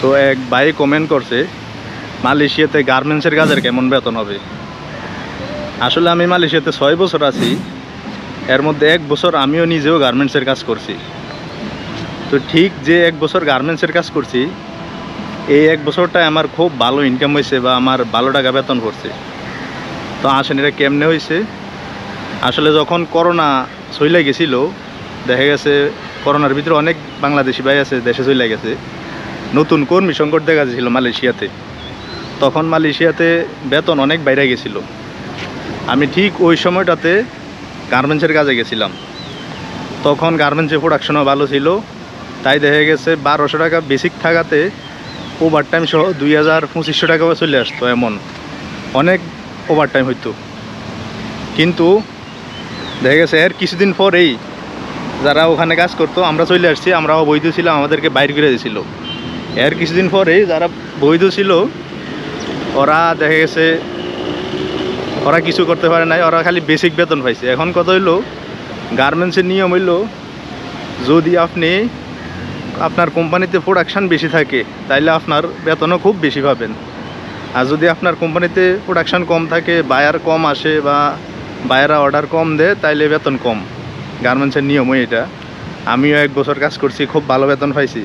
তো এক ভাই কমেন্ট করছে মালয়েশিয়াতে গার্মেন্টসের কাজের কেমন বেতন হবে। আসলে আমি মালয়েশিয়াতে 6 বছর আছি, এর মধ্যে 1 বছর আমিও নিজেও গার্মেন্টসের কাজ করছি। তো ঠিক যে 1 বছর গার্মেন্টসের কাজ করছি, এই 1 বছরটায় আমার খুব ভালো ইনকাম হয়েছে বা আমার ভালো টাকা বেতন করছে। তো আসেন এটা কেমনে হয়েছে। আসলে যখন করোনা চলে গেছিল, দেখা গেছে করোনার ভিতরে অনেক বাংলাদেশি ভাই আছে দেশে চলে গেছে, নতুন কর্মী সংকট দেখা যাচ্ছিল মালয়েশিয়াতে। তখন মালয়েশিয়াতে বেতন অনেক বাইরে গেছিল। আমি ঠিক ওই সময়টাতে গার্মেন্টসের কাজে গেছিলাম। তখন গার্মেন্টসের প্রোডাকশনও ভালো ছিল, তাই দেখা গেছে 1200 টাকা বেসিক থাকাতে ওভারটাইম সহ 2000-2500 টাকাও চলে আসতো। এমন অনেক ওভারটাইম হইতো। কিন্তু দেখা গেছে এর কিছুদিন পরেই যারা ওখানে কাজ করতো, আমরা চলে আসছি, আমরাও বৈধ ছিলাম, আমাদেরকে বাইর করে দিয়েছিল। এর কিছুদিন পরেই যারা বৈধ ছিল ওরা দেখা গেছে ওরা কিছু করতে পারে নাই, ওরা খালি বেসিক বেতন পাইছে। এখন কথা হইলো, গার্মেন্টসের নিয়ম হইলো যদি আপনার কোম্পানিতে প্রোডাকশান বেশি থাকে তাইলে আপনার বেতনও খুব বেশি পাবেন। আর যদি আপনার কোম্পানিতে প্রোডাকশান কম থাকে, বায়ার কম আসে বা বায়ারা অর্ডার কম দেয়, তাইলে বেতন কম। গার্মেন্টসের নিয়মই এটা। আমিও 1 বছর কাজ করছি, খুব ভালো বেতন পাইছি।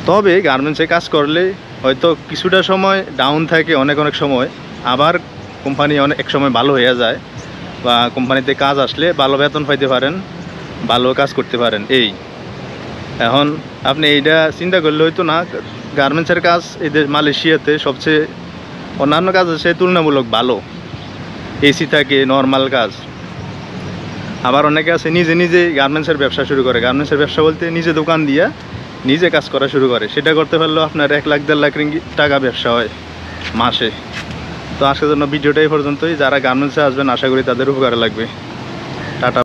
তবে গার্মেন্টসে কাজ করলে হয়তো কিছুটা সময় ডাউন থাকে, অনেক সময় আবার কোম্পানি এক সময় ভালো হয়ে যায়, বা কোম্পানিতে কাজ আসলে ভালো বেতন পাইতে পারেন, ভালো কাজ করতে পারেন। এখন আপনি এইটা চিন্তা করলে হয়তো না, গার্মেন্টসের কাজ এদের মালয়েশিয়াতে সবচেয়ে অন্যান্য কাজ আছে তুলনামূলক ভালো। এসি থাকে, নর্মাল কাজ। আবার অনেকে আছে নিজে নিজে গার্মেন্টসের ব্যবসা শুরু করে। গার্মেন্টসের ব্যবসা বলতে নিজে দোকান দিয়া নিজে কাজ করা শুরু করে। সেটা করতে পারলেও আপনার 1 লাখ 1.5 লাখ টাকা ব্যবসা হয় মাসে। তো আজকের জন্য ভিডিওটা এই পর্যন্তই। যারা গার্মেন্টসে আসবেন আশা করি তাদের উপকারে লাগবে। টাটা।